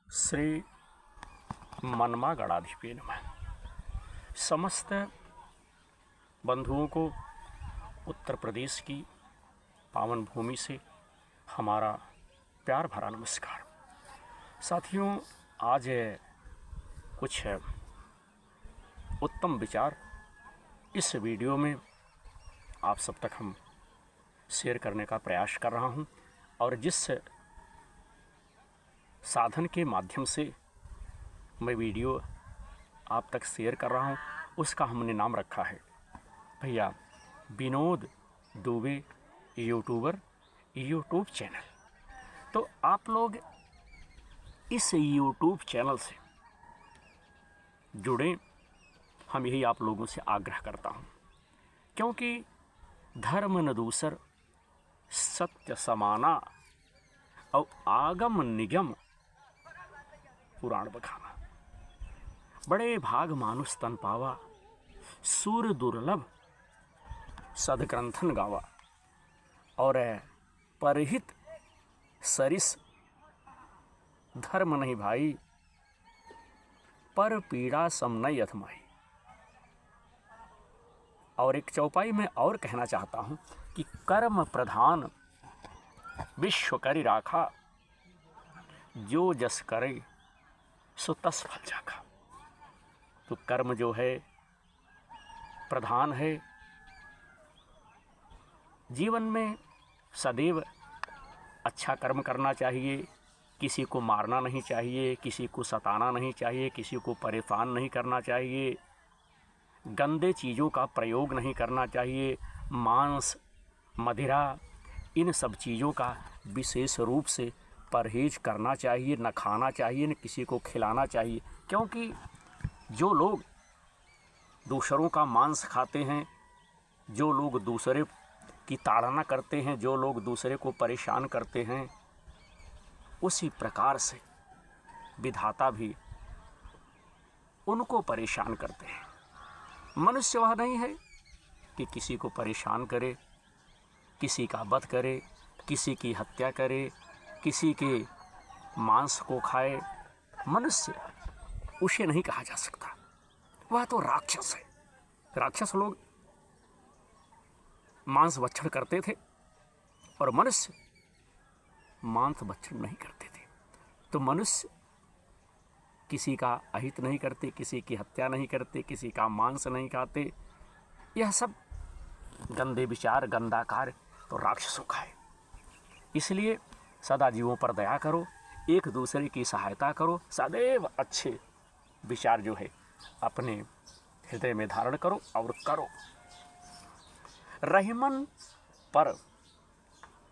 श्री मनमा गणाधिपे नमः। समस्त बंधुओं को उत्तर प्रदेश की पावन भूमि से हमारा प्यार भरा नमस्कार। साथियों, आज कुछ उत्तम विचार इस वीडियो में आप सब तक हम शेयर करने का प्रयास कर रहा हूं, और जिस साधन के माध्यम से मैं वीडियो आप तक शेयर कर रहा हूं, उसका हमने नाम रखा है भैया Vinod Dubey YouTuber YouTube channel. तो आप लोग इस यूट्यूब चैनल से जुड़ें, हम यही आप लोगों से आग्रह करता हूं, क्योंकि धर्म न दूसर सत्य समाना और आगम निगम पुराण बखाना। बड़े भाग मानुष तन पावा, सूर दुर्लभ सदग्रंथन गावा। और परहित सरिस धर्म नहीं भाई, पर पीड़ा सम नहीं अथमाई। और एक चौपाई में और कहना चाहता हूं कि कर्म प्रधान विश्व करि राखा, जो जस करे सो तस फल जाखा। तो कर्म जो है प्रधान है। जीवन में सदैव अच्छा कर्म करना चाहिए, किसी को मारना नहीं चाहिए, किसी को सताना नहीं चाहिए, किसी को परेशान नहीं करना चाहिए, गंदे चीज़ों का प्रयोग नहीं करना चाहिए, मांस मदिरा इन सब चीज़ों का विशेष रूप से परहेज करना चाहिए, न खाना चाहिए, न किसी को खिलाना चाहिए। क्योंकि जो लोग दूसरों का मांस खाते हैं, जो लोग दूसरे की ताड़ना करते हैं, जो लोग दूसरे को परेशान करते हैं, उसी प्रकार से विधाता भी उनको परेशान करते हैं। मनुष्य वह नहीं है कि किसी को परेशान करे, किसी का वध करे, किसी की हत्या करे, किसी के मांस को खाए। मनुष्य उसे नहीं कहा जा सकता, वह तो राक्षस है। राक्षस लोग मांस भक्षण करते थे और मनुष्य मांस भक्षण नहीं करते थे। तो मनुष्य किसी का अहित नहीं करते, किसी की हत्या नहीं करते, किसी का मांस नहीं खाते। यह सब गंदे विचार, गंदा कार्य तो राक्षसों का है। इसलिए सदा जीवों पर दया करो, एक दूसरे की सहायता करो, सदैव अच्छे विचार जो है अपने हृदय में धारण करो और करो। रहीमन पर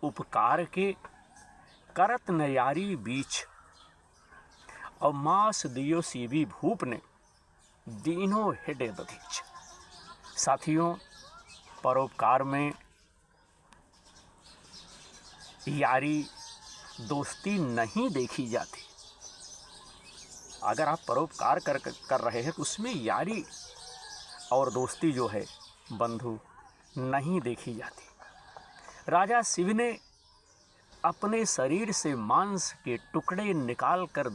उपकार के करत नयारी बीच, और मास दियो सीवी भूप ने दीनों हिडे दधीच। साथियों, परोपकार में यारी दोस्ती नहीं देखी जाती। अगर आप परोपकार कर रहे हैं तो उसमें यारी और दोस्ती जो है बंधु नहीं देखी जाती। राजा शिव ने अपने शरीर से मांस के टुकड़े निकाल कर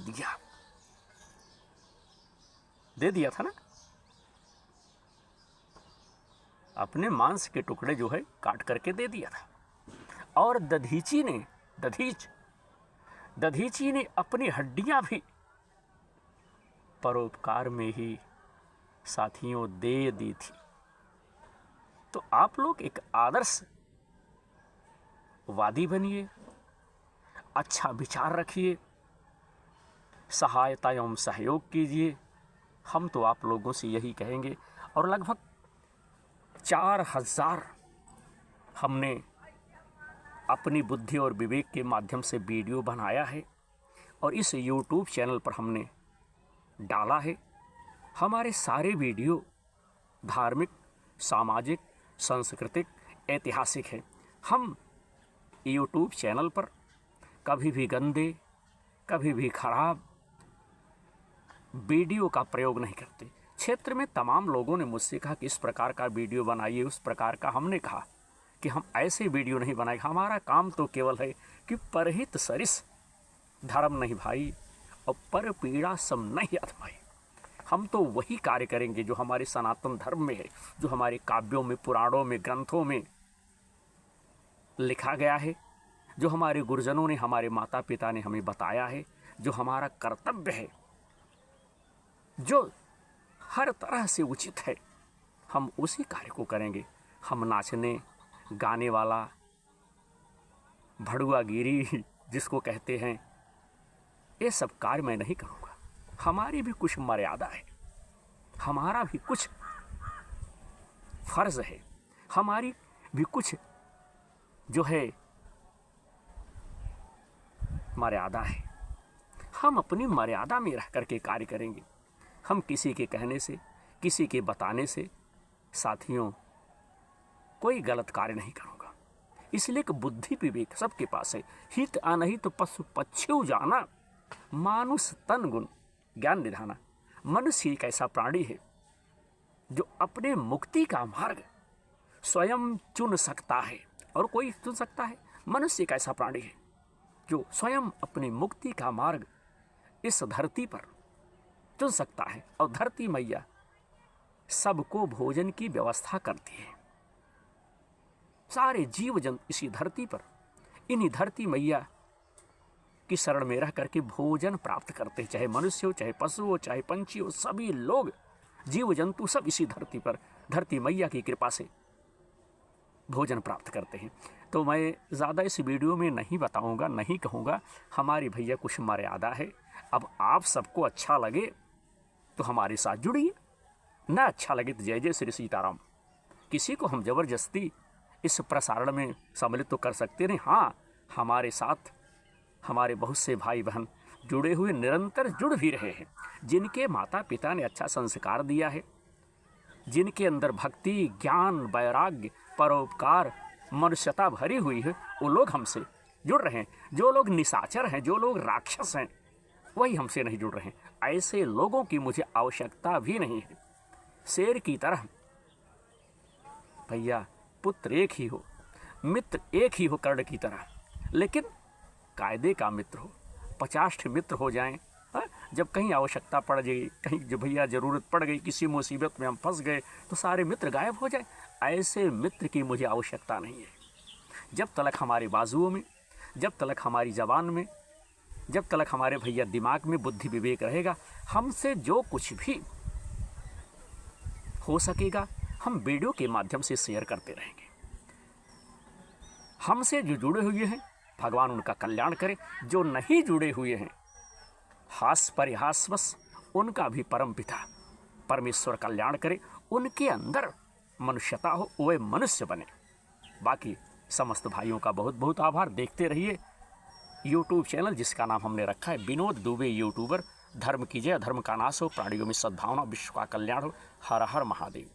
दे दिया था ना। अपने मांस के टुकड़े जो है काट करके दे दिया था। और दधीची ने अपनी हड्डियां भी परोपकार में ही साथियों दे दी थी। तो आप लोग एक आदर्श वादी बनिए, अच्छा विचार रखिए, सहायता एवं सहयोग कीजिए। हम तो आप लोगों से यही कहेंगे। और लगभग 4000 हमने अपनी बुद्धि और विवेक के माध्यम से वीडियो बनाया है और इस YouTube चैनल पर हमने डाला है। हमारे सारे वीडियो धार्मिक, सामाजिक, सांस्कृतिक, ऐतिहासिक हैं। हम YouTube चैनल पर कभी भी गंदे, कभी भी खराब वीडियो का प्रयोग नहीं करते। क्षेत्र में तमाम लोगों ने मुझसे कहा कि इस प्रकार का वीडियो बनाइए, उस प्रकार का। हमने कहा कि हम ऐसे वीडियो नहीं बनाएंगे। हमारा काम तो केवल है कि परहित सरिस धर्म नहीं भाई, और पर पीड़ा सम नहीं अधमाई। हम तो वही कार्य करेंगे जो हमारे सनातन धर्म में है, जो हमारे काव्यों में, पुराणों में, ग्रंथों में लिखा गया है, जो हमारे गुरुजनों ने, हमारे माता पिता ने हमें बताया है, जो हमारा कर्तव्य है, जो हर तरह से उचित है, हम उसी कार्य को करेंगे। हम नाचने गाने वाला, भड़ुआगिरी जिसको कहते हैं, ये सब कार्य मैं नहीं करूँगा। हमारी भी कुछ मर्यादा है, हमारा भी कुछ फर्ज है, हमारी भी कुछ जो है मर्यादा है। हम अपनी मर्यादा में रह करके कार्य करेंगे। हम किसी के कहने से, किसी के बताने से साथियों कोई गलत कार्य नहीं करूँगा। इसलिए कि बुद्धि विवेक सबके पास है। हित अनहित पशु पक्षी जाना, मानुष तन गुण ज्ञान निधाना। मनुष्य एक ऐसा प्राणी है जो अपने मुक्ति का मार्ग स्वयं चुन सकता है, और कोई चुन सकता है। मनुष्य एक ऐसा प्राणी है जो स्वयं अपनी मुक्ति का मार्ग इस धरती पर चुन सकता है, और धरती मैया सबको भोजन की व्यवस्था करती है। सारे जीव जंतु इसी धरती पर इन्हीं धरती मैया की शरण में रह करके भोजन प्राप्त करते हैं। चाहे मनुष्य हो, चाहे पशु हो, चाहे पंछी हो, सभी लोग, जीव जंतु सब इसी धरती पर धरती मैया की कृपा से भोजन प्राप्त करते हैं। तो मैं ज़्यादा इस वीडियो में नहीं बताऊंगा, नहीं कहूँगा। हमारी भैया कुछ मर्यादा है। अब आप सबको अच्छा लगे तो हमारे साथ जुड़िए, ना अच्छा लगे तो जय जय श्री सीताराम। किसी को हम ज़बरदस्ती इस प्रसारण में सम्मिलित तो कर सकते नहीं। हाँ, हमारे साथ हमारे बहुत से भाई बहन जुड़े हुए, निरंतर जुड़ भी रहे हैं, जिनके माता पिता ने अच्छा संस्कार दिया है, जिनके अंदर भक्ति, ज्ञान, वैराग्य, परोपकार, मनुष्यता भरी हुई है, वो लोग हमसे जुड़ रहे हैं। जो लोग निशाचर हैं, जो लोग राक्षस हैं, वही हमसे नहीं जुड़ रहे हैं। ऐसे लोगों की मुझे आवश्यकता भी नहीं है। शेर की तरह भैया पुत्र एक ही हो, मित्र एक ही हो कर्ण की तरह, लेकिन कायदे का मित्र हो। 50 मित्र हो जाएं, जब कहीं आवश्यकता पड़ जाएगी, कहीं जो भैया ज़रूरत पड़ गई, किसी मुसीबत में हम फंस गए, तो सारे मित्र गायब हो जाए। ऐसे मित्र की मुझे आवश्यकता नहीं है। जब तक हमारे बाजुओं में, जब तक हमारी ज़बान में, जब तक हमारे भैया दिमाग में बुद्धि विवेक रहेगा, हमसे जो कुछ भी हो सकेगा हम वीडियो के माध्यम से शेयर करते रहेंगे। हमसे जो जुड़े हुए हैं भगवान उनका कल्याण करे, जो नहीं जुड़े हुए हैं हास परिहासवश उनका भी परम पिता परमेश्वर कल्याण करे, उनके अंदर मनुष्यता हो, वे मनुष्य बने। बाकी समस्त भाइयों का बहुत बहुत आभार। देखते रहिए यूट्यूब चैनल जिसका नाम हमने रखा है विनोद दुबे यूट्यूबर। धर्म की जय, धर्म का नाश हो, प्राणियों में सद्भावना, विश्व का कल्याण हो। हर हर महादेव।